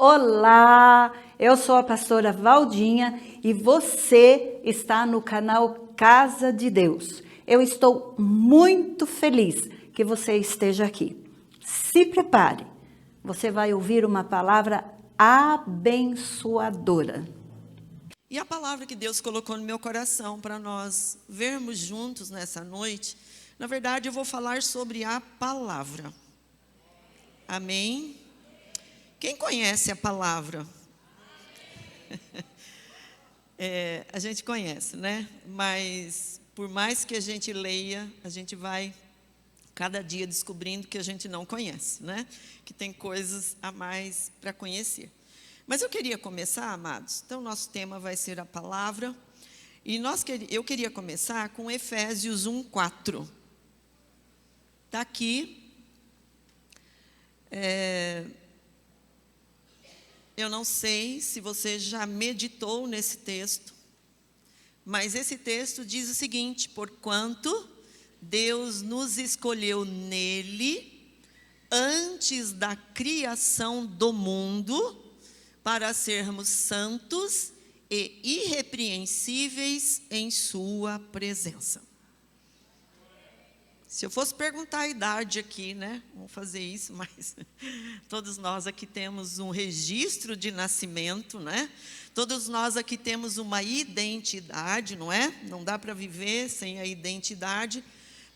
Olá, eu sou a pastora Valdinha e você está no canal Casa de Deus. Eu estou muito feliz que você esteja aqui. Se prepare, você vai ouvir uma palavra abençoadora. E a palavra que Deus colocou no meu coração para nós vermos juntos nessa noite, na verdade eu vou falar sobre a palavra. Amém? Quem conhece a palavra? A gente conhece, né? Mas por mais que a gente leia, a gente vai cada dia descobrindo que a gente não conhece, né? Que tem coisas a mais para conhecer. Mas eu queria começar, amados, então nosso tema vai ser a palavra, e eu queria começar com Efésios 1:4. Está aqui, eu não sei se você já meditou nesse texto, mas esse texto diz o seguinte: porquanto Deus nos escolheu nele, antes da criação do mundo, para sermos santos e irrepreensíveis em sua presença. Se eu fosse perguntar a idade aqui, né? Vamos fazer isso, mas todos nós aqui temos um registro de nascimento, né? Todos nós aqui temos uma identidade, não é? Não dá para viver sem a identidade.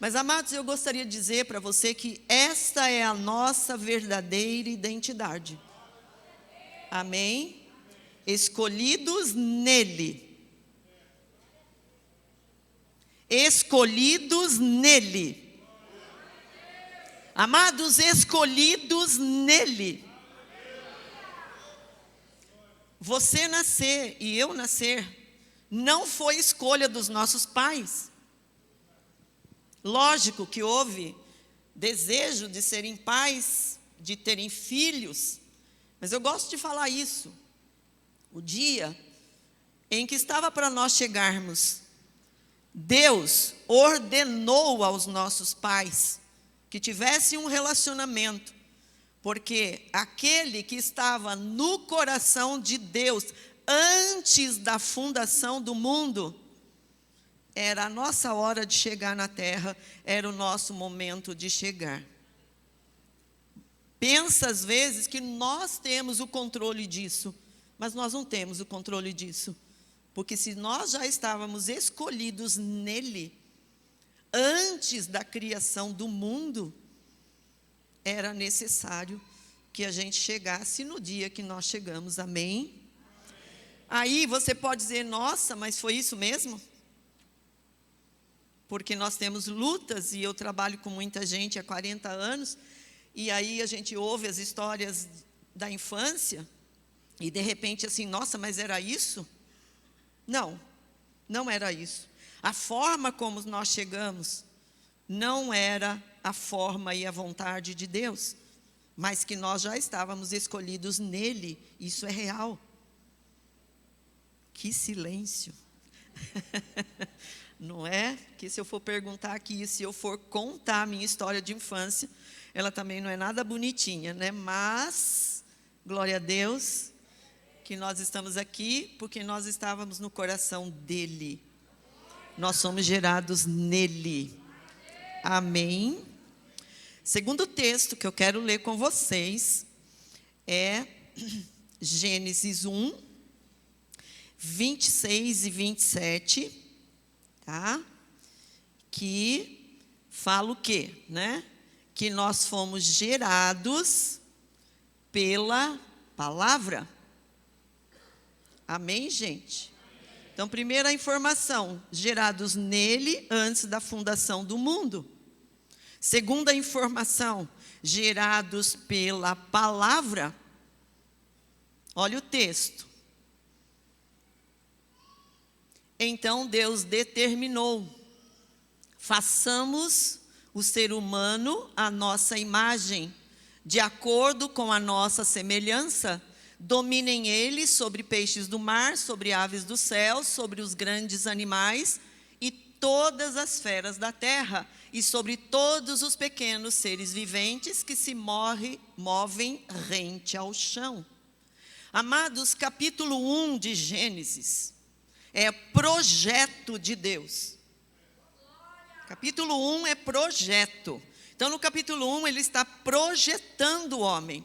Mas, amados, eu gostaria de dizer para você que esta é a nossa verdadeira identidade. Amém? Escolhidos nele. Escolhidos nele. Amados, escolhidos nele. Você nascer e eu nascer não foi escolha dos nossos pais. Lógico que houve desejo de serem pais, de terem filhos, mas eu gosto de falar isso. O dia em que estava para nós chegarmos, Deus ordenou aos nossos pais que tivessem um relacionamento, porque aquele que estava no coração de Deus antes da fundação do mundo, era a nossa hora de chegar na terra, era o nosso momento de chegar. Pensa às vezes que nós temos o controle disso, mas nós não temos o controle disso. Porque se nós já estávamos escolhidos nele, antes da criação do mundo, era necessário que a gente chegasse no dia que nós chegamos, amém? Aí você pode dizer, nossa, mas foi isso mesmo? Porque nós temos lutas, e eu trabalho com muita gente há 40 anos, e aí a gente ouve as histórias da infância, e de repente assim, nossa, mas era isso? Não, não era isso. A forma como nós chegamos não era a forma e a vontade de Deus, mas que nós já estávamos escolhidos nele, isso é real. Que silêncio. Não é? Que se eu for perguntar aqui, se eu for contar a minha história de infância, ela também não é nada bonitinha, né? Mas, glória a Deus, que nós estamos aqui porque nós estávamos no coração dele. Nós somos gerados nele. Amém? Segundo texto que eu quero ler com vocês é Gênesis 1, 26 e 27, tá? Que fala o quê, né? Que nós fomos gerados pela palavra. Amém, gente? Então, primeira informação, gerados nele antes da fundação do mundo. Segunda informação, gerados pela palavra. Olha o texto. Então Deus determinou, façamos o ser humano à nossa imagem, de acordo com a nossa semelhança, dominem eles sobre peixes do mar, sobre aves do céu, sobre os grandes animais e todas as feras da terra, e sobre todos os pequenos seres viventes que se movem rente ao chão. Amados, capítulo 1 de Gênesis é projeto de Deus. Capítulo 1 é projeto. Então, no capítulo 1, ele está projetando o homem.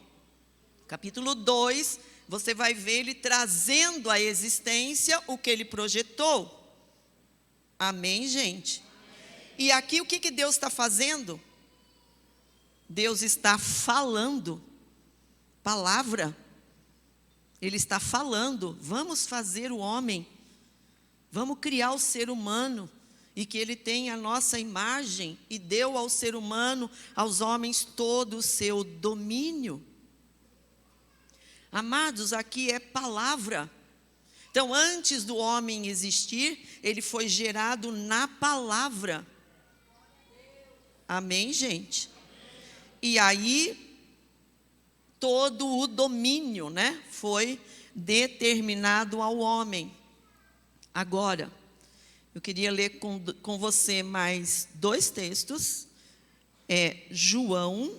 Capítulo 2, você vai ver ele trazendo à existência o que ele projetou. Amém, gente? E aqui o que Deus está fazendo? Deus está falando. Palavra. Ele está falando. Vamos fazer o homem. Vamos criar o ser humano. E que ele tenha a nossa imagem. E deu ao ser humano, aos homens, todo o seu domínio. Amados, aqui é palavra. Então, antes do homem existir, ele foi gerado na palavra. Amém, gente? E aí, todo o domínio, né, foi determinado ao homem. Agora, eu queria ler com você mais 2 textos. É João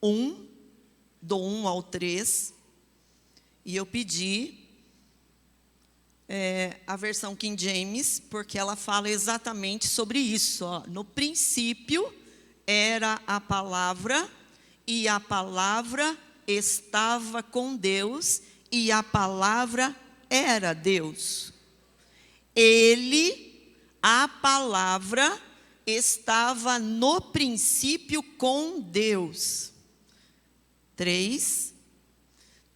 1, do 1 ao 3. E eu pedi a versão King James, porque ela fala exatamente sobre isso. Ó. No princípio era a palavra, e a palavra estava com Deus, e a palavra era Deus. Ele, a palavra, estava no princípio com Deus. 3.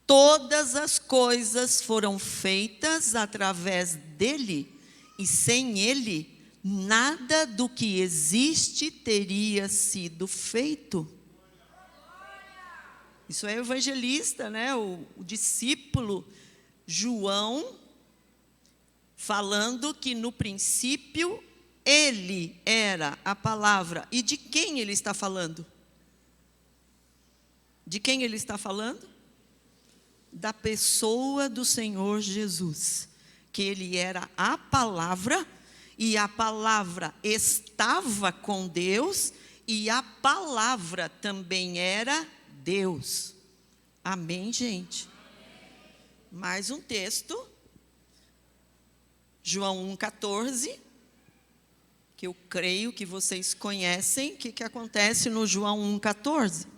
Todas as coisas foram feitas através dele, e sem ele, nada do que existe teria sido feito. Isso é o evangelista, né? O discípulo João, falando que no princípio ele era a palavra. E de quem ele está falando? De quem ele está falando? Da pessoa do Senhor Jesus, que ele era a palavra, e a palavra estava com Deus, e a palavra também era Deus. Amém, gente? Mais um texto, João 1,14, que eu creio que vocês conhecem. O que acontece no João 1,14?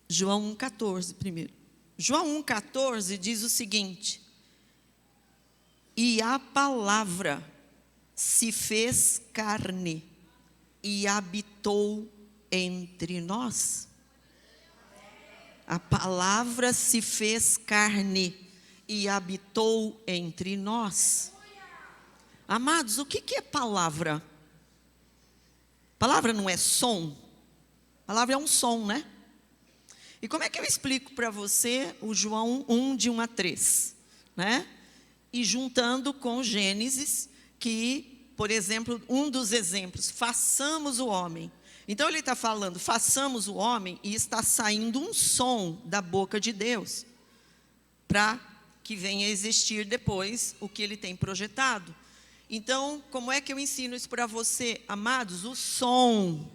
João 1,14 primeiro. João 1,14 diz o seguinte: e a palavra se fez carne e habitou entre nós. A palavra se fez carne e habitou entre nós. Amados, o que é palavra? Palavra não é som? Palavra é um som, né? E como é que eu explico para você o João 1, de 1 a 3? Né? E juntando com Gênesis, que, por exemplo, um dos exemplos, façamos o homem. Então ele está falando, façamos o homem, e está saindo um som da boca de Deus, para que venha a existir depois o que ele tem projetado. Então, como é que eu ensino isso para você, amados? O som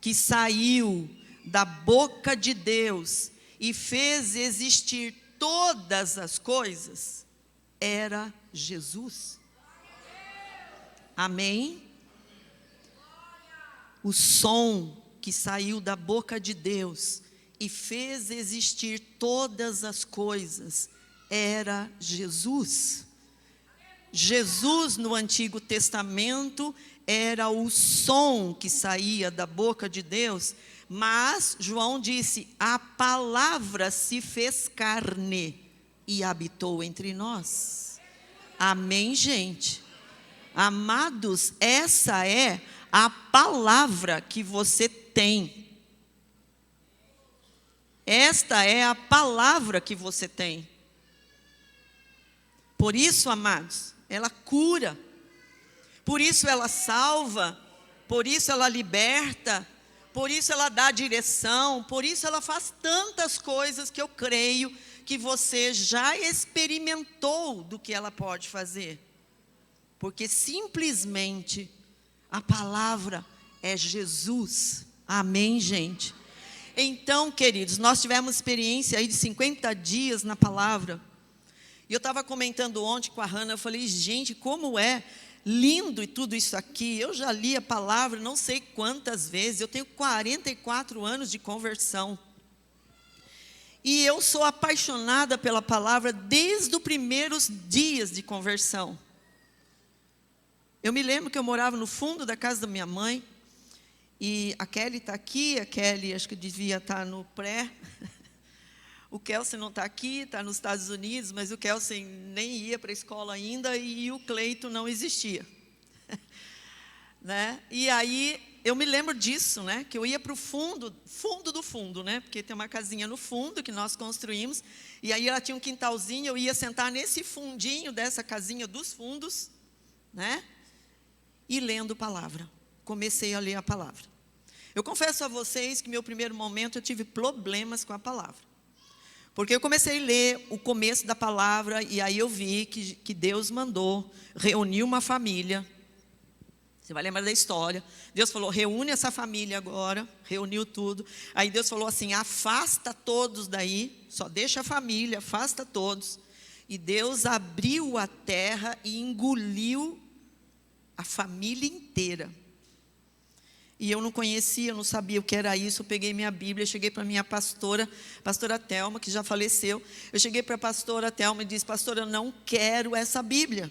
que saiu da boca de Deus e fez existir todas as coisas, era Jesus. Amém? O som que saiu da boca de Deus e fez existir todas as coisas era Jesus. Jesus, no Antigo Testamento, era o som que saía da boca de Deus. Mas João disse, a palavra se fez carne e habitou entre nós. Amém, gente? Amados, essa é a palavra que você tem. Esta é a palavra que você tem. Por isso, amados, ela cura. Por isso ela salva. Por isso ela liberta. Por isso ela dá direção, por isso ela faz tantas coisas que eu creio que você já experimentou do que ela pode fazer. Porque simplesmente a palavra é Jesus. Amém, gente? Então, queridos, nós tivemos experiência aí de 50 dias na palavra. E eu estava comentando ontem com a Hannah, eu falei, gente, como é lindo e tudo isso aqui. Eu já li a palavra não sei quantas vezes, eu tenho 44 anos de conversão. E eu sou apaixonada pela palavra desde os primeiros dias de conversão. Eu me lembro que eu morava no fundo da casa da minha mãe, e a Kelly está aqui, a Kelly acho que devia estar no pré. O Kelsen não está aqui, está nos Estados Unidos, mas o Kelsen nem ia para a escola ainda e o Cleito não existia. Né? E aí, eu me lembro disso, né? Que eu ia para o fundo do fundo, né? Porque tem uma casinha no fundo que nós construímos, e aí ela tinha um quintalzinho, eu ia sentar nesse fundinho dessa casinha dos fundos, né? E lendo palavra. Comecei a ler a palavra. Eu confesso a vocês que no meu primeiro momento eu tive problemas com a palavra. Porque eu comecei a ler o começo da palavra e aí eu vi que Deus mandou reunir uma família. Você vai lembrar da história. Deus falou, reúne essa família agora. Reuniu tudo. Aí Deus falou assim, afasta todos daí. Só deixa a família, afasta todos. E Deus abriu a terra e engoliu a família inteira. E eu não conhecia, eu não sabia o que era isso. Eu peguei minha Bíblia, cheguei para minha pastora Thelma, que já faleceu. Eu cheguei para a pastora Thelma e disse, pastora, eu não quero essa Bíblia.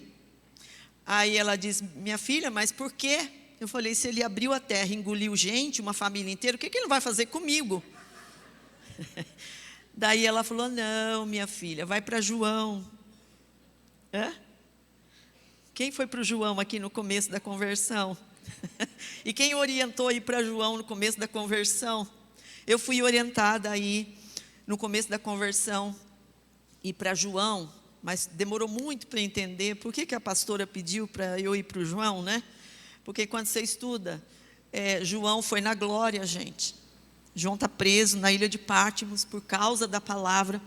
Aí ela disse, minha filha, mas por quê? Eu falei, se ele abriu a terra e engoliu gente, uma família inteira, o que ele não vai fazer comigo? Daí ela falou, não, minha filha, vai para João. Hã? Quem foi para o João aqui no começo da conversão? E quem orientou a ir para João no começo da conversão? Eu fui orientada aí no começo da conversão ir para João, mas demorou muito para entender por que a pastora pediu para eu ir para o João, né? Porque quando você estuda, João foi na glória, gente. João está preso na ilha de Patmos por causa da palavra.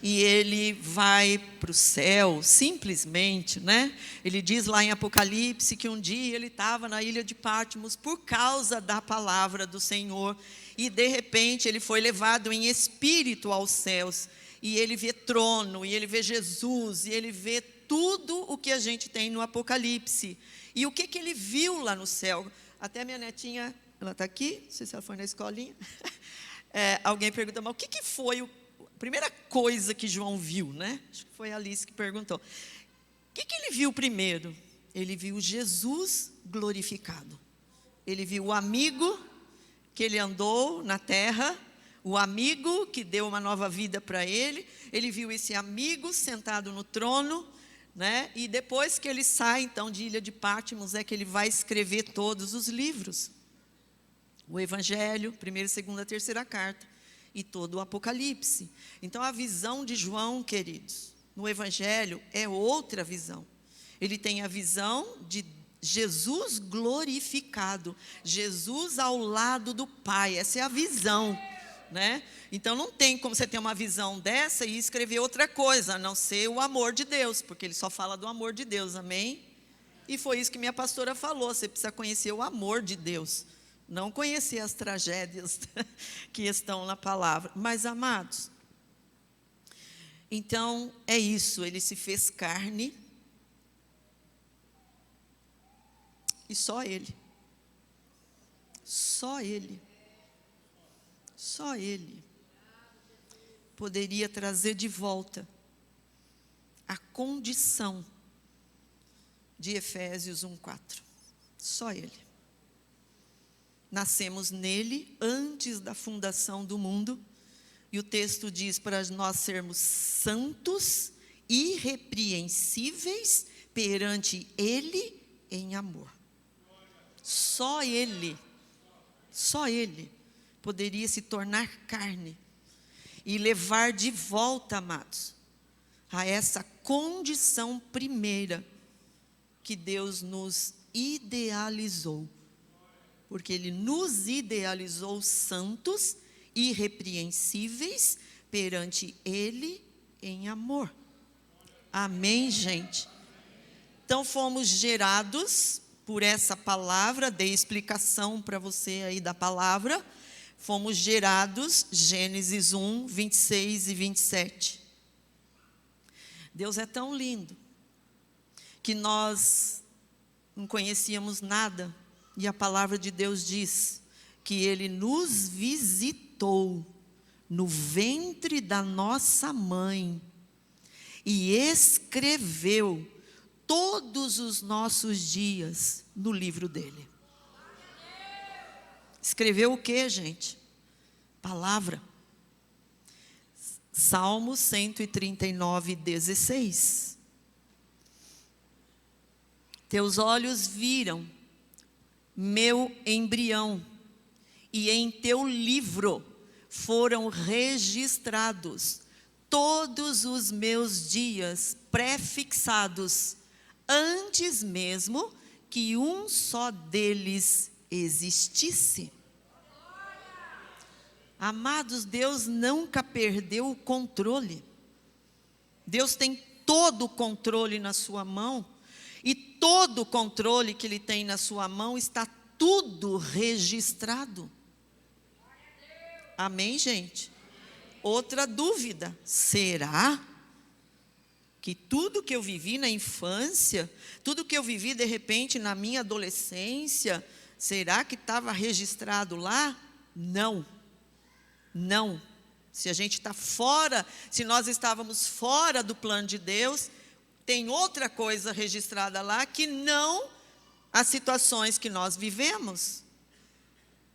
E ele vai para o céu, simplesmente, né? Ele diz lá em Apocalipse que um dia ele estava na ilha de Patmos por causa da palavra do Senhor. E de repente ele foi levado em espírito aos céus. E ele vê trono, e ele vê Jesus, e ele vê tudo o que a gente tem no Apocalipse. E o que ele viu lá no céu? Até minha netinha, ela está aqui, não sei se ela foi na escolinha. Alguém perguntou, mas o que foi a primeira coisa que João viu, né? Acho que foi a Alice que perguntou. O que ele viu primeiro? Ele viu Jesus glorificado. Ele viu o amigo que ele andou na terra, o amigo que deu uma nova vida para ele. Ele viu esse amigo sentado no trono, né? E depois que ele sai, então, de Ilha de Patmos, é que ele vai escrever todos os livros. O Evangelho, 1ª, 2ª, 3ª carta. E todo o Apocalipse. Então, a visão de João, queridos, no Evangelho é outra visão. Ele tem a visão de Jesus glorificado, Jesus ao lado do Pai. Essa é a visão, né? Então, não tem como você ter uma visão dessa e escrever outra coisa, a não ser o amor de Deus, porque ele só fala do amor de Deus, amém? E foi isso que minha pastora falou, você precisa conhecer o amor de Deus. Não conhecer as tragédias que estão na palavra. Mas, amados, então é isso, ele se fez carne. E só ele. Só ele poderia trazer de volta a condição de Efésios 1:4. Só ele. Nascemos nele antes da fundação do mundo, e o texto diz para nós sermos santos, irrepreensíveis perante ele em amor. Só ele poderia se tornar carne e levar de volta, amados, a essa condição primeira que Deus nos idealizou. Porque ele nos idealizou santos, irrepreensíveis perante ele em amor. Amém, gente? Então fomos gerados por essa palavra, dei explicação para você aí da palavra, fomos gerados, Gênesis 1, 26 e 27. Deus é tão lindo, que nós não conhecíamos nada, e a palavra de Deus diz que Ele nos visitou no ventre da nossa mãe, e escreveu todos os nossos dias no livro dele. Escreveu o que, gente? Palavra. Salmo 139, 16. Teus olhos viram meu embrião, e em teu livro foram registrados todos os meus dias prefixados, antes mesmo que um só deles existisse. Amados, Deus nunca perdeu o controle. Deus tem todo o controle na sua mão, e todo o controle que Ele tem na sua mão está tudo registrado. Amém, gente? Outra dúvida: será que tudo que eu vivi na infância, tudo que eu vivi de repente na minha adolescência, será que estava registrado lá? Não, não. Se a gente está fora, se nós estávamos fora do plano de Deus, tem outra coisa registrada lá que não as situações que nós vivemos.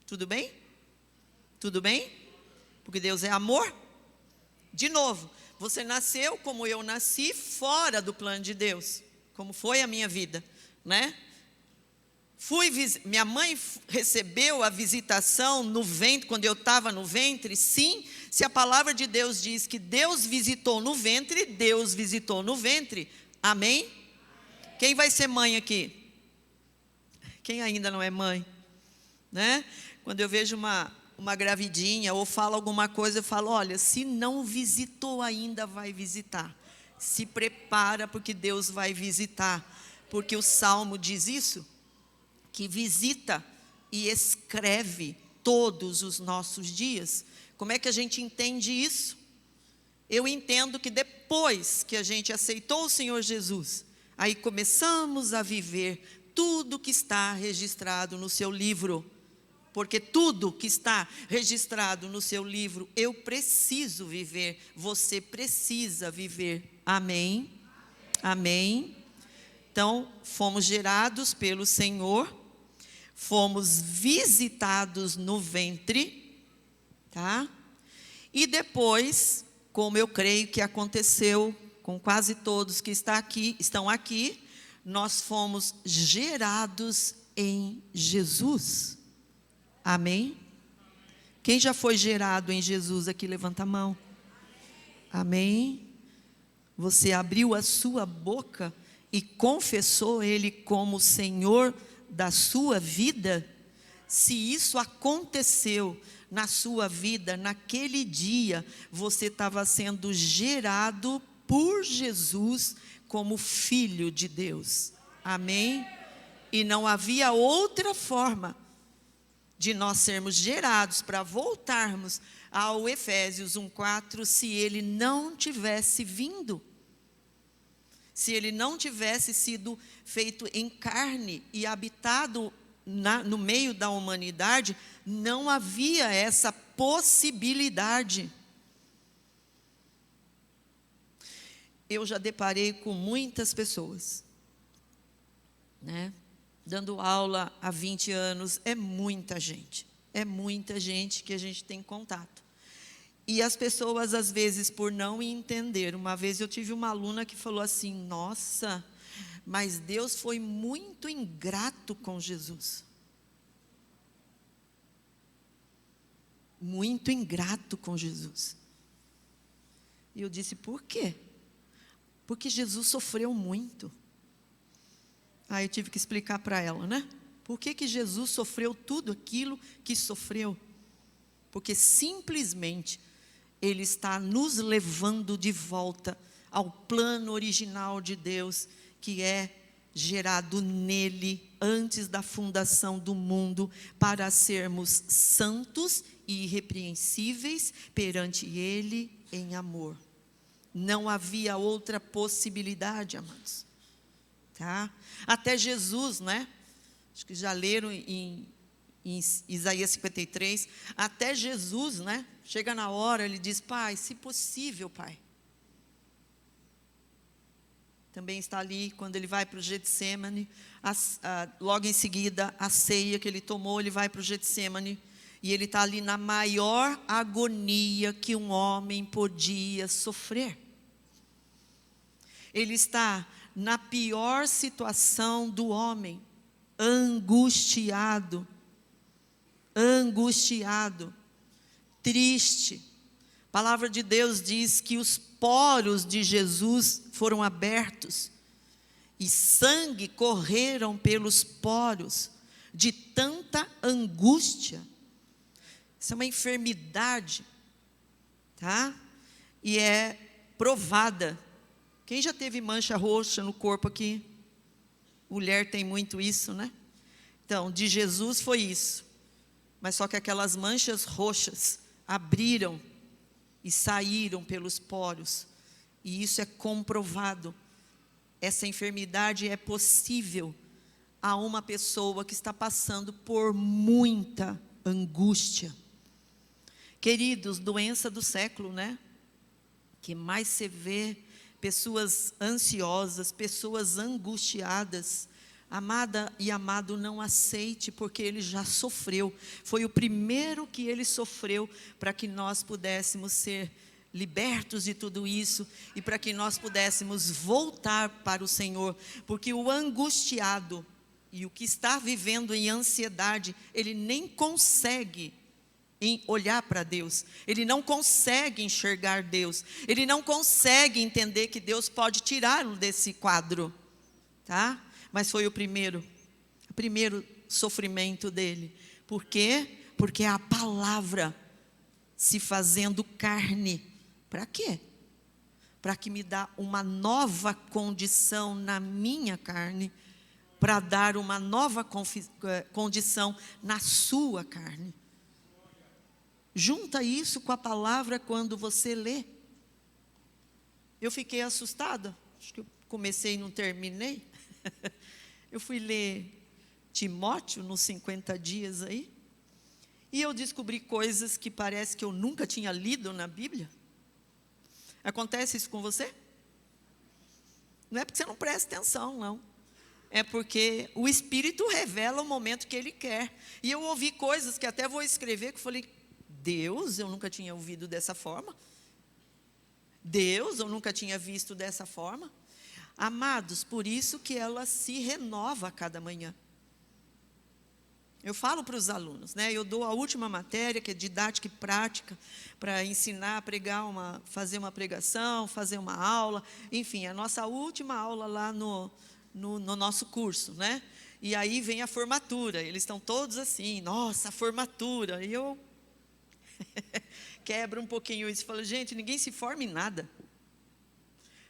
Tudo bem? Tudo bem? Porque Deus é amor. De novo, você nasceu como eu nasci, fora do plano de Deus, como foi a minha vida, né? Minha mãe recebeu a visitação no ventre, quando eu estava no ventre, sim. Se a palavra de Deus diz que Deus visitou no ventre, Deus visitou no ventre. Amém? Quem vai ser mãe aqui? Quem ainda não é mãe? Né? Quando eu vejo uma gravidinha ou falo alguma coisa, eu falo: olha, se não visitou ainda, vai visitar. Se prepara, porque Deus vai visitar. Porque o Salmo diz isso, que visita e escreve todos os nossos dias. Como é que a gente entende isso? Eu entendo que depois que a gente aceitou o Senhor Jesus, aí começamos a viver tudo que está registrado no seu livro. Porque tudo que está registrado no seu livro, eu preciso viver, você precisa viver. Amém? Amém? Então, fomos gerados pelo Senhor, fomos visitados no ventre, tá? E depois, como eu creio que aconteceu com quase todos que estão aqui, nós fomos gerados em Jesus. Amém? Quem já foi gerado em Jesus aqui, levanta a mão. Amém? Você abriu a sua boca e confessou Ele como Senhor da sua vida? Se isso aconteceu na sua vida, naquele dia, você estava sendo gerado por Jesus como filho de Deus. Amém? E não havia outra forma de nós sermos gerados para voltarmos ao Efésios 1:4, se Ele não tivesse vindo. Se Ele não tivesse sido feito em carne e habitado no meio da humanidade, não havia essa possibilidade. Eu já deparei com muitas pessoas, né? Dando aula há 20 anos, é muita gente que a gente tem contato. E as pessoas, às vezes, por não entender, uma vez eu tive uma aluna que falou assim: nossa, mas Deus foi muito ingrato com Jesus. Muito ingrato com Jesus. E eu disse: por quê? Porque Jesus sofreu muito. Aí eu tive que explicar para ela, né? Por que Jesus sofreu tudo aquilo que sofreu? Porque simplesmente Ele está nos levando de volta ao plano original de Deus, que é gerado nele antes da fundação do mundo, para sermos santos e irrepreensíveis perante Ele em amor. Não havia outra possibilidade, amados. Tá? Até Jesus, né? Acho que já leram em Isaías 53. Até Jesus, né? Chega na hora, ele diz: Pai, se possível, Pai. Também está ali, quando ele vai para o Getsemane, logo em seguida, a ceia que ele tomou, ele vai para o Getsemane, e ele está ali na maior agonia que um homem podia sofrer. Ele está na pior situação do homem, angustiado, triste. A palavra de Deus diz que os poros de Jesus foram abertos e sangue correram pelos poros de tanta angústia. Isso é uma enfermidade, tá? E é provada. Quem já teve mancha roxa no corpo aqui? Mulher tem muito isso, né? Então, de Jesus foi isso. Mas só que aquelas manchas roxas abriram e saíram pelos poros. E isso é comprovado. Essa enfermidade é possível a uma pessoa que está passando por muita angústia. Queridos, doença do século, né? Que mais você vê pessoas ansiosas, pessoas angustiadas. Amada e amado, não aceite, porque ele já sofreu. Foi o primeiro que ele sofreu para que nós pudéssemos ser libertos de tudo isso e para que nós pudéssemos voltar para o Senhor. Porque o angustiado e o que está vivendo em ansiedade, ele nem consegue olhar para Deus, ele não consegue enxergar Deus, ele não consegue entender que Deus pode tirá-lo desse quadro, tá? Mas foi o primeiro sofrimento dele. Por quê? Porque a palavra se fazendo carne. Para quê? Para que me dá uma nova condição na minha carne, para dar uma nova condição na sua carne. Junta isso com a palavra quando você lê. Eu fiquei assustada. Acho que eu comecei e não terminei. Eu fui ler Timóteo nos 50 dias aí, e eu descobri coisas que parece que eu nunca tinha lido na Bíblia. Acontece isso com você? Não é porque você não presta atenção, não. É porque o Espírito revela o momento que Ele quer. E eu ouvi coisas que até vou escrever, que eu falei: Deus, eu nunca tinha ouvido dessa forma. Deus, eu nunca tinha visto dessa forma. Amados, por isso que ela se renova a cada manhã. Eu falo para os alunos, né? Eu dou a última matéria, que é didática e prática, para ensinar a pregar, fazer uma pregação, fazer uma aula, enfim, a nossa última aula lá no nosso curso, né? E aí vem a formatura, eles estão todos assim: nossa, a formatura. E eu quebro um pouquinho isso, falo: gente, ninguém se forma em nada.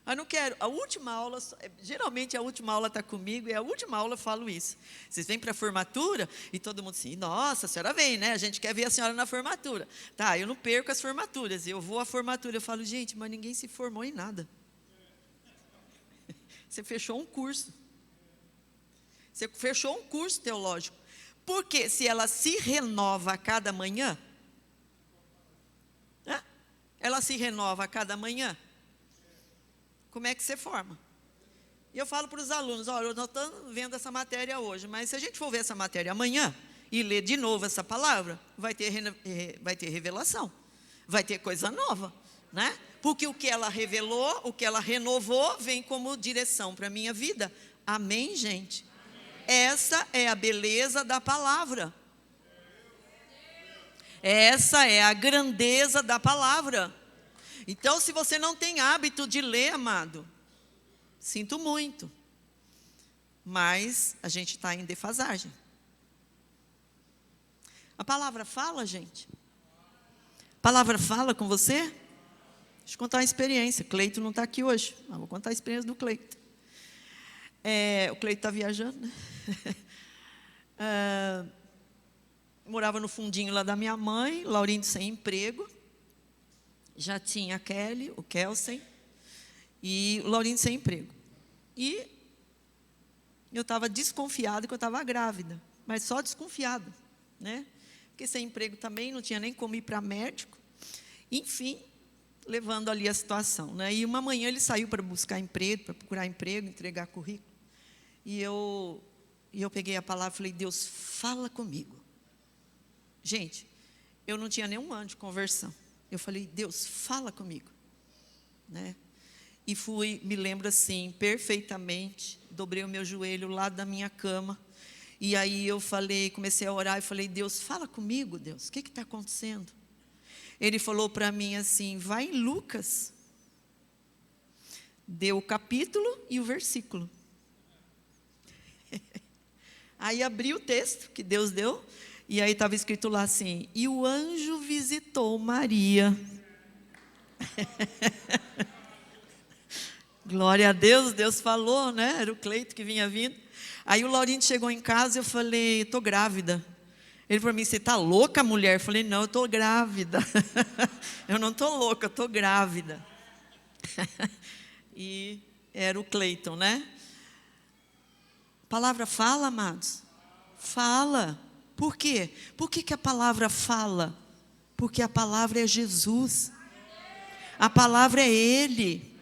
Eu não quero, a última aula, geralmente a última aula está comigo, e a última aula eu falo isso. Vocês vêm para a formatura, e todo mundo assim: nossa, a senhora vem, né? A gente quer ver a senhora na formatura. Tá, eu não perco as formaturas, eu vou à formatura, eu falo: gente, mas ninguém se formou em nada. Você fechou um curso. Você fechou um curso teológico. Porque se ela se renova a cada manhã, né? Ela se renova a cada manhã, como é que você forma? E eu falo para os alunos: olha, nós estamos vendo essa matéria hoje, mas se a gente for ver essa matéria amanhã e ler de novo essa palavra, vai ter revelação, vai ter coisa nova, né? Porque o que ela revelou, o que ela renovou, vem como direção para a minha vida. Amém, gente? Amém. Essa é a beleza da palavra. Essa é a grandeza da palavra. Então, se você não tem hábito de ler, amado, sinto muito, mas a gente está em defasagem. A palavra fala, gente? A palavra fala com você? Deixa eu contar uma experiência. Cleito não está aqui hoje, mas vou contar a experiência do Cleito. O Cleito está viajando, né? Morava no fundinho lá da minha mãe, Laurindo sem emprego. Já tinha a Kelly, o Kelsen, e o Laurindo sem emprego. E eu estava desconfiada que eu estava grávida, mas só desconfiada, né? Porque sem emprego também, não tinha nem como ir para médico. Enfim, levando ali a situação, né? E uma manhã ele saiu para buscar emprego, para procurar emprego, entregar currículo. E eu peguei a palavra e falei, Deus, fala comigo. Gente, eu não tinha nenhum ano de conversão. Eu falei, Deus, fala comigo, né? E fui, me lembro assim, perfeitamente, dobrei o meu joelho lá da minha cama, e aí eu falei, comecei a orar, e falei, Deus, fala comigo, Deus, o que está acontecendo? Ele falou para mim assim, vai em Lucas, deu o capítulo e o versículo. Aí abri o texto que Deus deu, e aí estava escrito lá assim, e o anjo visitou Maria. Glória a Deus, Deus falou, né? Era o Cleito que vinha vindo. Aí o Laurindo chegou em casa e eu falei, estou grávida. Ele falou para mim, você está louca, mulher? Eu falei, não, eu estou grávida. Eu não estou louca, eu estou grávida. E era o Cleiton, né? A palavra fala, amados? Fala. Por quê? Por que a palavra fala? Porque a palavra é Jesus. A palavra é Ele.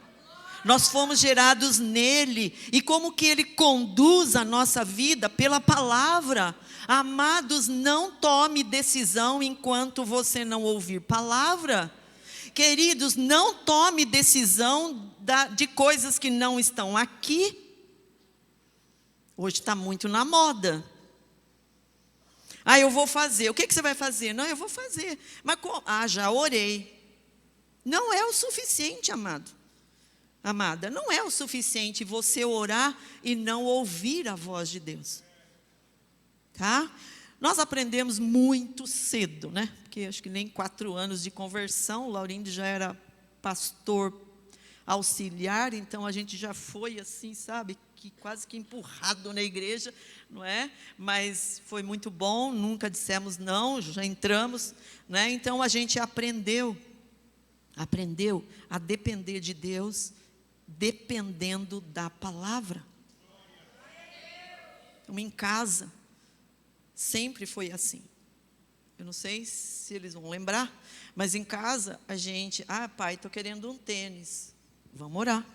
Nós fomos gerados nele. E como que Ele conduz a nossa vida? Pela palavra. Amados, não tome decisão enquanto você não ouvir palavra. Queridos, não tome decisão de coisas que não estão aqui. Hoje está muito na moda. Eu vou fazer. O que você vai fazer? Não, eu vou fazer. Mas como? Já orei. Não é o suficiente, amado. Amada, não é o suficiente você orar e não ouvir a voz de Deus. Tá? Nós aprendemos muito cedo, né? Porque acho que nem 4 anos de conversão, o Laurindo já era pastor auxiliar, então a gente já foi assim, sabe, que quase que empurrado na igreja, não é? Mas foi muito bom, nunca dissemos não, já entramos, né? Então a gente aprendeu a depender de Deus, dependendo da palavra. Então, em casa, sempre foi assim. Eu não sei se eles vão lembrar, mas em casa a gente, pai, estou querendo um tênis, vamos orar.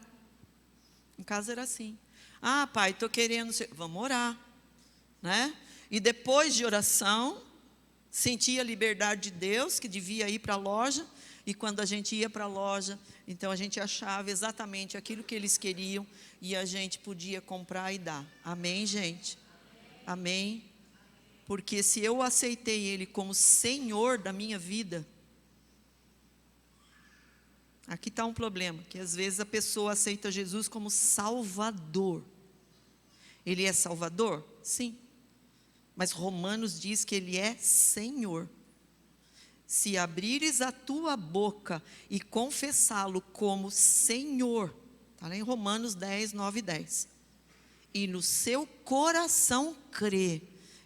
Em casa era assim. Pai, estou querendo, vamos orar, né? E depois de oração, sentia a liberdade de Deus, que devia ir para a loja, e quando a gente ia para a loja, então a gente achava exatamente aquilo que eles queriam, e a gente podia comprar e dar. Amém, gente? Amém? Porque se eu aceitei Ele como Senhor da minha vida, aqui está um problema, que às vezes a pessoa aceita Jesus como Salvador. Ele é Salvador? Sim. Mas Romanos diz que Ele é Senhor. Se abrires a tua boca e confessá-lo como Senhor, está lá em Romanos 10, 9 e 10. E no seu coração crer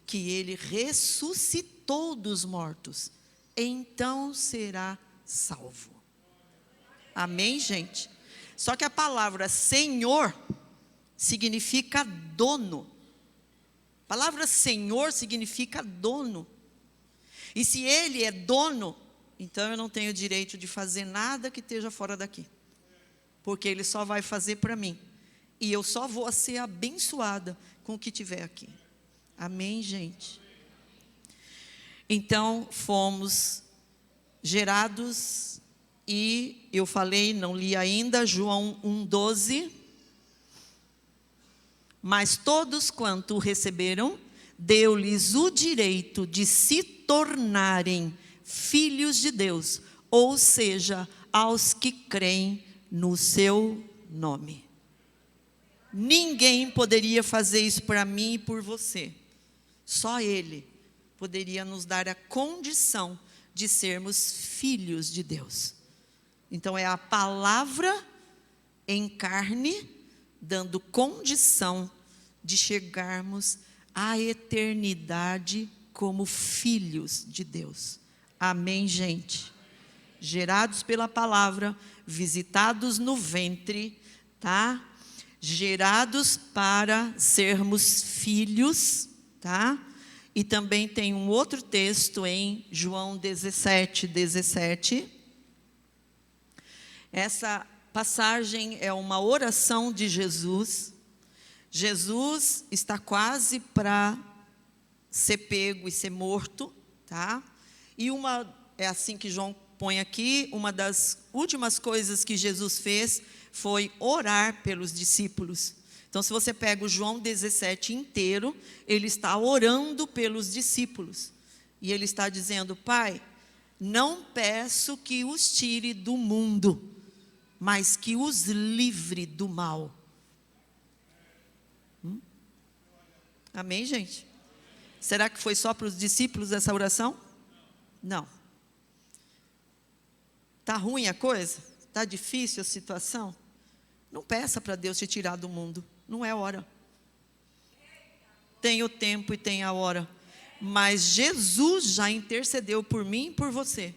que Ele ressuscitou dos mortos, então será salvo. Amém, gente? Só que a palavra Senhor significa dono. A palavra Senhor significa dono. E se Ele é dono, então eu não tenho direito de fazer nada que esteja fora daqui. Porque Ele só vai fazer para mim. E eu só vou ser abençoada com o que tiver aqui. Amém, gente? Então, fomos gerados, e eu falei, não li ainda, João 1,12. Mas todos quanto o receberam, deu-lhes o direito de se tornarem filhos de Deus, ou seja, aos que creem no seu nome. Ninguém poderia fazer isso para mim e por você. Só Ele poderia nos dar a condição de sermos filhos de Deus. Então é a palavra em carne, dando condição de chegarmos a eternidade como filhos de Deus. Amém, gente? Gerados pela palavra, visitados no ventre, tá? Gerados para sermos filhos, tá? E também tem um outro texto em João 17:17. Essa passagem é uma oração de Jesus. Jesus está quase para ser pego e ser morto, tá? E é assim que João põe aqui, uma das últimas coisas que Jesus fez foi orar pelos discípulos. Então, se você pega o João 17 inteiro, ele está orando pelos discípulos. E ele está dizendo: Pai, não peço que os tire do mundo, mas que os livre do mal. Amém, gente? Será que foi só para os discípulos essa oração? Não. Está ruim a coisa? Está difícil a situação? Não peça para Deus te tirar do mundo. Não é hora. Tem o tempo e tem a hora. Mas Jesus já intercedeu por mim e por você,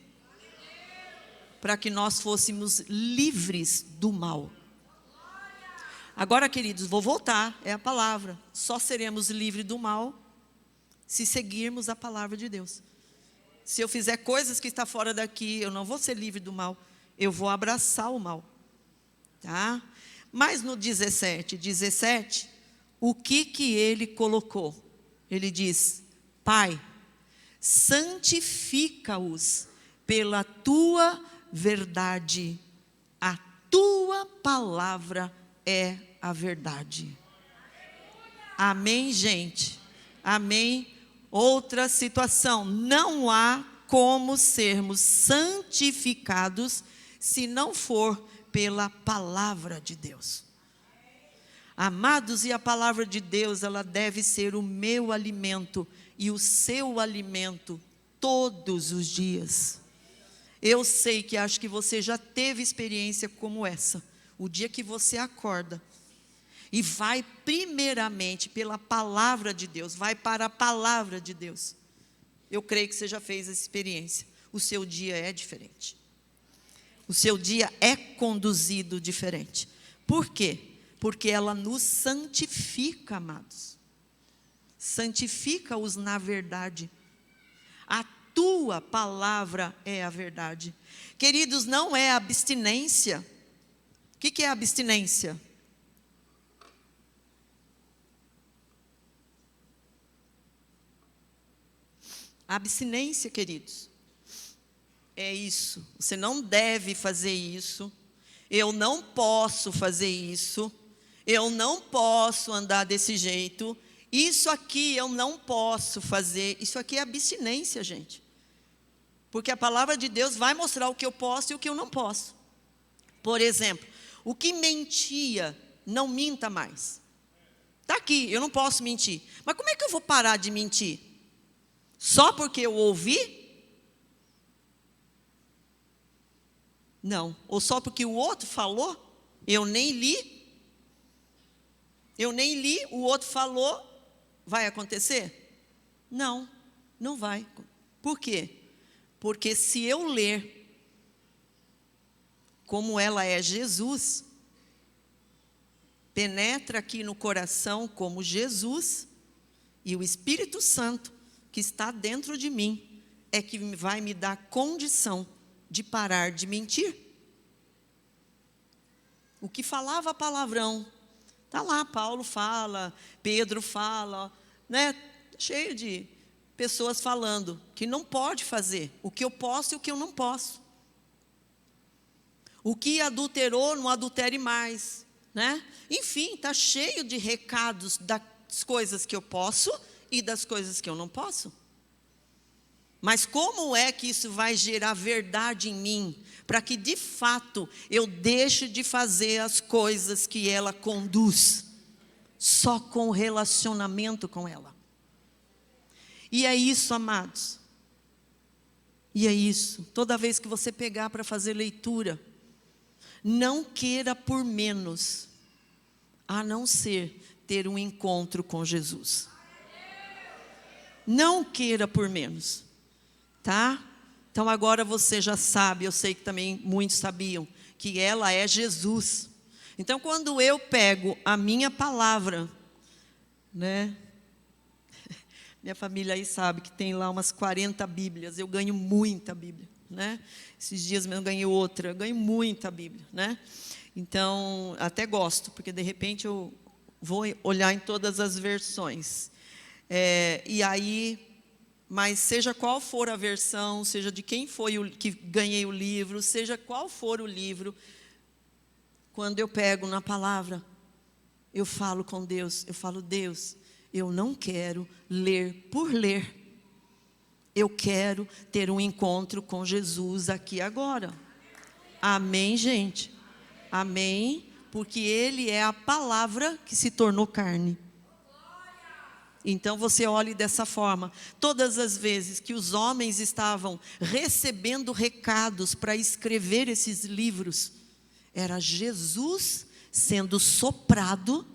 para que nós fôssemos livres do mal. Agora, queridos, vou voltar, é a palavra. Só seremos livres do mal se seguirmos a palavra de Deus. Se eu fizer coisas que estão fora daqui, eu não vou ser livre do mal. Eu vou abraçar o mal. Tá? Mas no 17, o que ele colocou? Ele diz: Pai, santifica-os pela tua verdade. A tua palavra é a verdade. Amém, gente? Amém? Outra situação: não há como sermos santificados se não for pela palavra de Deus. Amados, e a palavra de Deus, ela deve ser o meu alimento e o seu alimento todos os dias. Eu sei que acho que você já teve experiência como essa. O dia que você acorda e vai primeiramente pela palavra de Deus, vai para a palavra de Deus. Eu creio que você já fez essa experiência. O seu dia é diferente. O seu dia é conduzido diferente. Por quê? Porque ela nos santifica, amados. Santifica-os na verdade. A tua palavra é a verdade. Queridos, não é abstinência. O que é abstinência? Abstinência, queridos, é isso. Você não deve fazer isso. Eu não posso fazer isso. Eu não posso andar desse jeito. Isso aqui eu não posso fazer. Isso aqui é abstinência, gente. Porque a palavra de Deus vai mostrar o que eu posso e o que eu não posso. Por exemplo, o que mentia, não minta mais. Está aqui, eu não posso mentir. Mas como é que eu vou parar de mentir? Só porque eu ouvi? Não. Ou só porque o outro falou? Eu nem li. O outro falou. Vai acontecer? Não, não vai. Por quê? Porque se eu ler como ela é Jesus, penetra aqui no coração como Jesus, e o Espírito Santo que está dentro de mim é que vai me dar condição de parar de mentir. O que falava palavrão, está lá, Paulo fala, Pedro fala, né? Cheio de pessoas falando que não pode fazer, o que eu posso e o que eu não posso. O que adulterou, não adultere mais, né? Enfim, está cheio de recados das coisas que eu posso e das coisas que eu não posso. Mas como é que isso vai gerar verdade em mim, para que de fato eu deixe de fazer as coisas que ela conduz, só com o relacionamento com ela? E é isso, amados. E é isso. Toda vez que você pegar para fazer leitura, não queira por menos, a não ser ter um encontro com Jesus. Não queira por menos, tá? Então agora você já sabe, eu sei que também muitos sabiam, que ela é Jesus. Então quando eu pego a minha palavra, né? Minha família aí sabe que tem lá umas 40 Bíblias, eu ganho muita Bíblia, né? Esses dias mesmo eu ganhei outra, eu ganho muita Bíblia, né? Então, até gosto, porque de repente eu vou olhar em todas as versões. E aí, mas seja qual for a versão, seja de quem foi o que ganhei o livro, seja qual for o livro, quando eu pego na palavra, eu falo com Deus, eu falo, Deus, eu não quero ler por ler. Eu quero ter um encontro com Jesus aqui agora. Amém, gente? Amém? Porque Ele é a palavra que se tornou carne. Então você olhe dessa forma. Todas as vezes que os homens estavam recebendo recados para escrever esses livros, era Jesus sendo soprado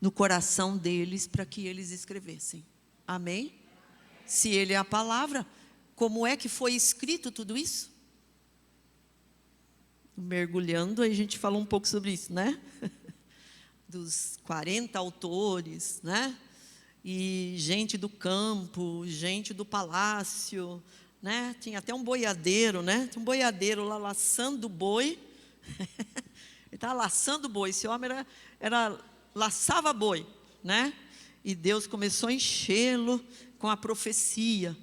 no coração deles para que eles escrevessem. Amém? Se Ele é a palavra, como é que foi escrito tudo isso? Mergulhando, aí a gente falou um pouco sobre isso, né? Dos 40 autores, né? E gente do campo, gente do palácio, né? Tinha até um boiadeiro, né? Tinha um boiadeiro lá laçando boi. Ele estava laçando boi, esse homem laçava boi, né? E Deus começou a enchê-lo com a profecia.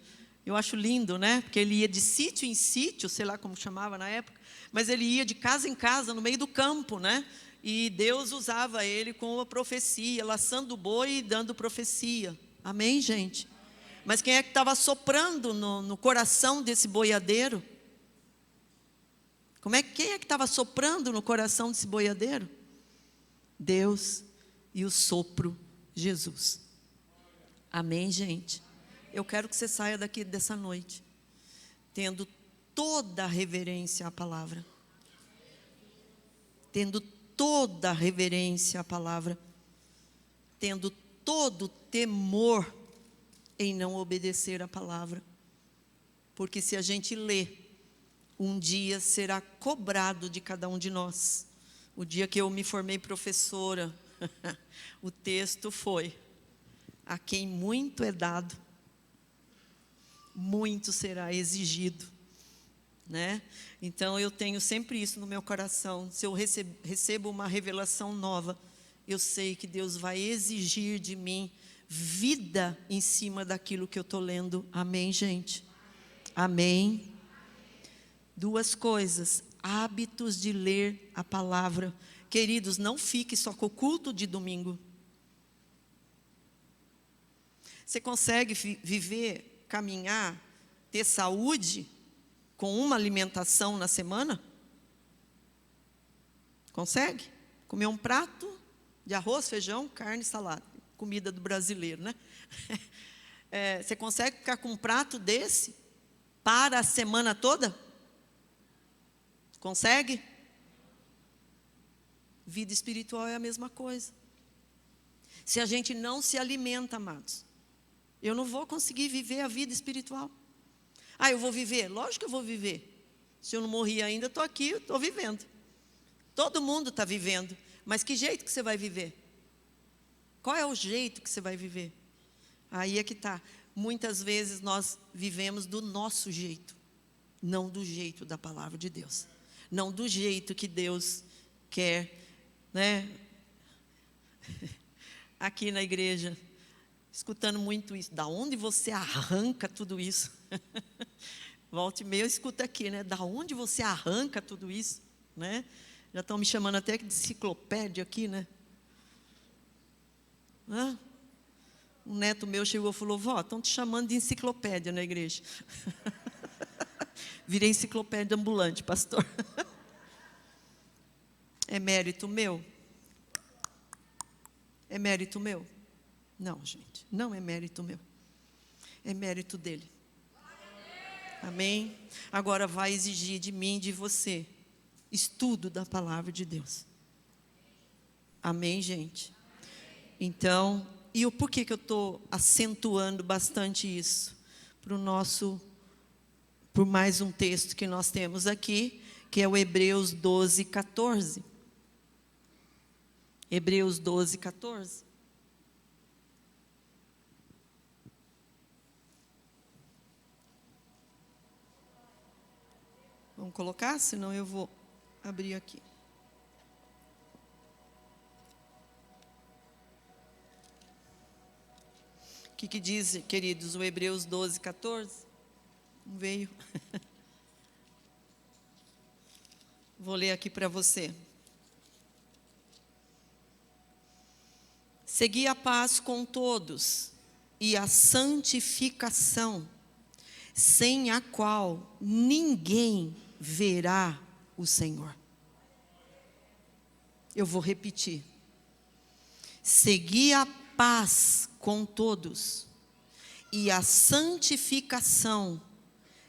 Eu acho lindo, né? Porque ele ia de sítio em sítio, sei lá como chamava na época, mas ele ia de casa em casa, no meio do campo, né? E Deus usava ele com a profecia, laçando o boi e dando profecia. Amém, gente? Mas quem é que estava soprando no coração desse boiadeiro? Quem é que estava soprando no coração desse boiadeiro? Deus e o sopro Jesus. Amém, gente? Eu quero que você saia daqui dessa noite tendo toda a reverência à palavra. Tendo toda a reverência à palavra. Tendo todo o temor em não obedecer à palavra. Porque se a gente lê, um dia será cobrado de cada um de nós. O dia que eu me formei professora, o texto foi: a quem muito é dado, muito será exigido, né? Então eu tenho sempre isso no meu coração. Se eu recebo uma revelação nova, eu sei que Deus vai exigir de mim vida em cima daquilo que eu estou lendo. Amém, gente? Amém? Duas coisas: hábitos de ler a palavra. Queridos, não fique só com o culto de domingo. Você consegue viver, caminhar, ter saúde com uma alimentação na semana? Consegue? Comer um prato de arroz, feijão, carne e salada. Comida do brasileiro, né? Você consegue ficar com um prato desse para a semana toda? Consegue? Vida espiritual é a mesma coisa. Se a gente não se alimenta, amados, eu não vou conseguir viver a vida espiritual. Eu vou viver? Lógico que eu vou viver. Se eu não morri ainda, estou aqui, estou vivendo. Todo mundo está vivendo. Mas que jeito que você vai viver? Qual é o jeito que você vai viver? Aí é que está. Muitas vezes nós vivemos do nosso jeito, não do jeito da palavra de Deus. Não do jeito que Deus quer, né? Aqui na igreja, escutando muito isso. Da onde você arranca tudo isso? Volta e meia eu escuto aqui, né? Da onde você arranca tudo isso, né? Já estão me chamando até de enciclopédia aqui, né? Um neto meu chegou e falou: vó, estão te chamando de enciclopédia na igreja. Virei enciclopédia ambulante, pastor. É mérito meu? É mérito meu? Não, gente, não é mérito meu. É mérito dele. Amém? Agora vai exigir de mim e de você estudo da palavra de Deus. Amém, gente? Então, E por que eu estou acentuando bastante isso? Por mais um texto que nós temos aqui, que é o Hebreus 12, 14. Hebreus 12, 14. Vamos colocar? Senão eu vou abrir aqui. O que diz, queridos, o Hebreus 12, 14? Não veio. Vou ler aqui para você. Segui a paz com todos e a santificação, sem a qual ninguém verá o Senhor. Eu vou repetir. Segui a paz com todos e a santificação,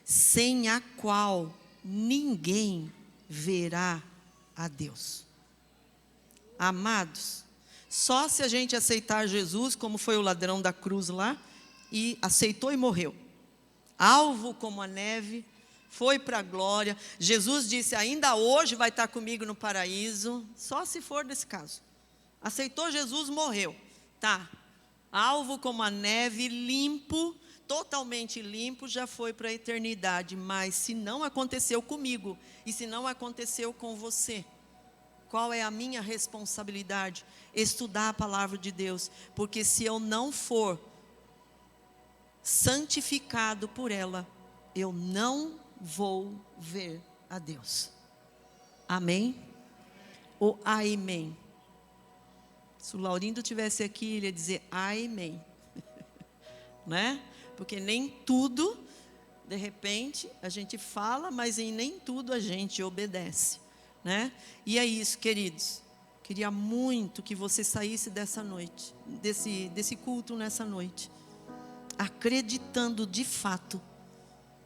sem a qual ninguém verá a Deus. Amados, só se a gente aceitar Jesus, como foi o ladrão da cruz lá, e aceitou e morreu. Alvo como a neve, foi para a glória. Jesus disse, ainda hoje vai estar comigo no paraíso, só se for desse caso. Aceitou Jesus, morreu. Tá, alvo como a neve, limpo, totalmente limpo, já foi para a eternidade. Mas se não aconteceu comigo, e se não aconteceu com você, qual é a minha responsabilidade? Estudar a palavra de Deus, porque se eu não for santificado por ela, eu não vou ver a Deus. Amém? Ou amém? Se o Laurindo estivesse aqui, ele ia dizer amém. Né? Porque nem tudo, de repente, a gente fala, mas em nem tudo a gente obedece. Né? E é isso, queridos. Queria muito que você saísse dessa noite, desse culto nessa noite, acreditando de fato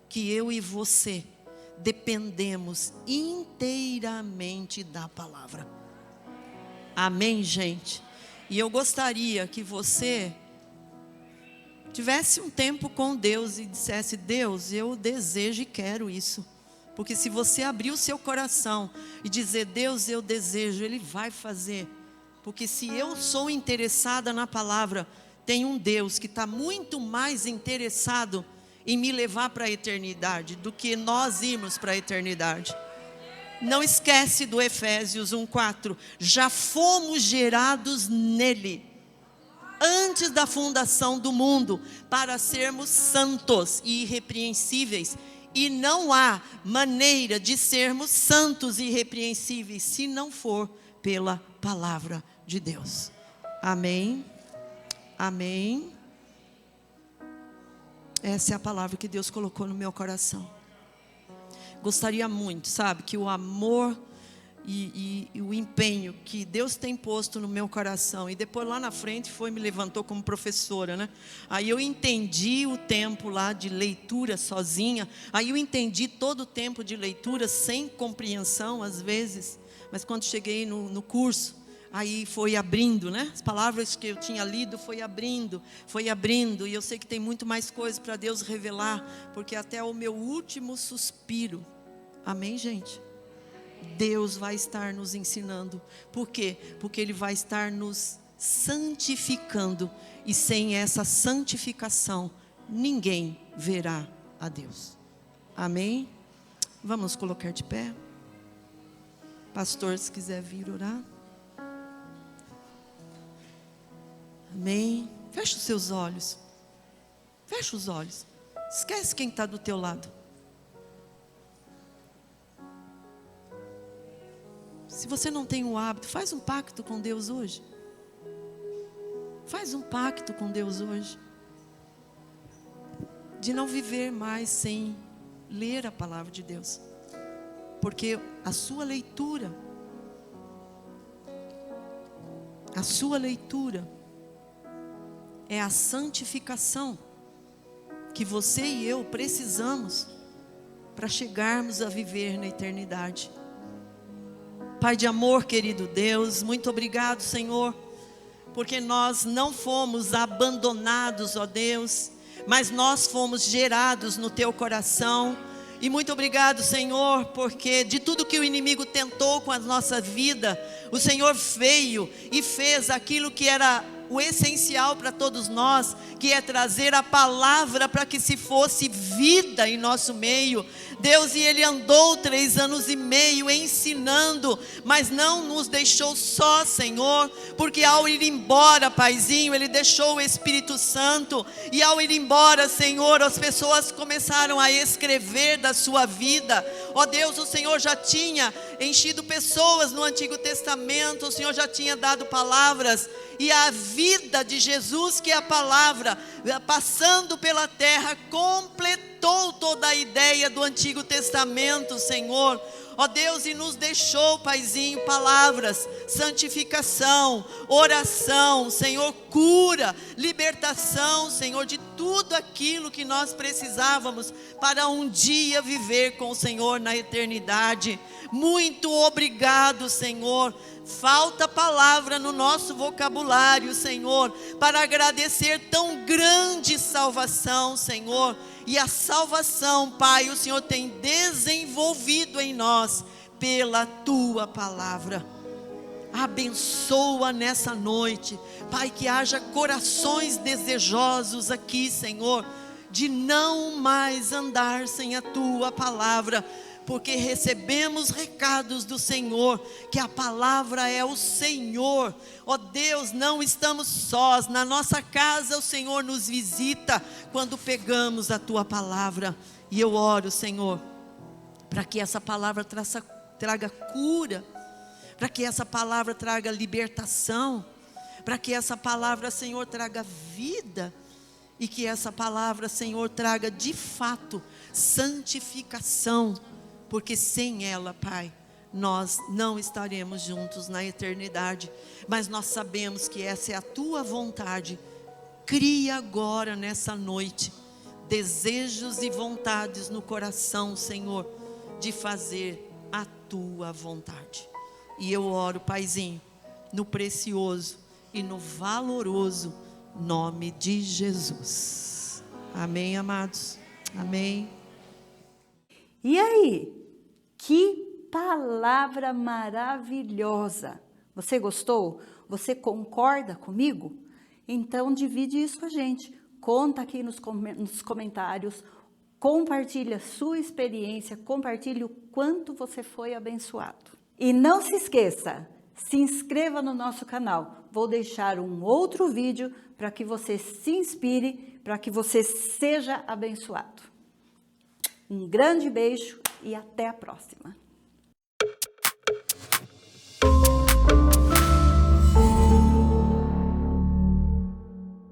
que eu e você dependemos inteiramente da palavra. Amém, gente? E eu gostaria que você tivesse um tempo com Deus e dissesse, Deus, eu desejo e quero isso. Porque se você abrir o seu coração e dizer, Deus, eu desejo, Ele vai fazer. Porque se eu sou interessada na palavra, tem um Deus que está muito mais interessado em me levar para a eternidade do que nós irmos para a eternidade. Não esquece do Efésios 1:4. Já fomos gerados nele, antes da fundação do mundo, para sermos santos e irrepreensíveis. E não há maneira de sermos santos e irrepreensíveis se não for pela palavra de Deus. Amém? Amém? Essa é a palavra que Deus colocou no meu coração. Gostaria muito, sabe, que o amor e o empenho que Deus tem posto no meu coração, e depois lá na frente me levantou como professora, né? Aí eu entendi o tempo lá de leitura sozinha, aí eu entendi todo o tempo de leitura sem compreensão às vezes, mas quando cheguei no curso, aí foi abrindo, né? As palavras que eu tinha lido foi abrindo, e eu sei que tem muito mais coisas para Deus revelar, porque até o meu último suspiro, amém, gente? Deus vai estar nos ensinando. Por quê? Porque Ele vai estar nos santificando, e sem essa santificação, ninguém verá a Deus. Amém? Vamos colocar de pé. Pastor, se quiser vir orar. Amém. Fecha os seus olhos. Fecha os olhos. Esquece quem está do teu lado. Se você não tem o hábito, faz um pacto com Deus hoje. Faz um pacto com Deus hoje. De não viver mais sem ler a palavra de Deus. Porque a sua leitura é a santificação que você e eu precisamos para chegarmos a viver na eternidade. Pai de amor, querido Deus, muito obrigado, Senhor, porque nós não fomos abandonados, ó Deus, mas nós fomos gerados no teu coração. E muito obrigado, Senhor, porque de tudo que o inimigo tentou com a nossa vida, o Senhor veio e fez aquilo que era o essencial para todos nós, que é trazer a palavra para que se fosse vida em nosso meio. Deus, e Ele andou 3 anos e meio ensinando, mas não nos deixou só, Senhor, porque ao ir embora, Paizinho, Ele deixou o Espírito Santo, e ao ir embora, Senhor, as pessoas começaram a escrever da sua vida. Ó Deus, o Senhor já tinha enchido pessoas no Antigo Testamento, o Senhor já tinha dado palavras, e a vida de Jesus, que é a palavra, passando pela terra, completou toda a ideia do Antigo Testamento, Senhor. Ó Deus, e nos deixou, Paizinho, palavras, santificação, oração, Senhor, cura, libertação, Senhor, de tudo aquilo que nós precisávamos para um dia viver com o Senhor na eternidade. Muito obrigado, Senhor. Falta palavra no nosso vocabulário, Senhor, para agradecer tão grande salvação, Senhor. E a salvação, Pai, o Senhor tem desenvolvido em nós pela Tua palavra. Abençoa nessa noite, Pai, que haja corações desejosos aqui, Senhor, de não mais andar sem a Tua palavra, porque recebemos recados do Senhor, que a palavra é o Senhor. Ó Deus, não estamos sós, na nossa casa o Senhor nos visita, quando pegamos a Tua palavra. E eu oro, Senhor, para que essa palavra traga cura, para que essa palavra traga libertação, para que essa palavra, Senhor, traga vida, e que essa palavra, Senhor, traga de fato santificação, porque sem ela, Pai, nós não estaremos juntos na eternidade, mas nós sabemos que essa é a Tua vontade. Cria agora nessa noite desejos e vontades no coração, Senhor, de fazer a Tua vontade. E eu oro, Paizinho, no precioso e no valoroso nome de Jesus. Amém, amados? Amém. E aí? Que palavra maravilhosa! Você gostou? Você concorda comigo? Então divide isso com a gente. Conta aqui nos comentários, compartilha a sua experiência, compartilhe o quanto você foi abençoado. E não se esqueça, se inscreva no nosso canal. Vou deixar um outro vídeo para que você se inspire, para que você seja abençoado. Um grande beijo e até a próxima.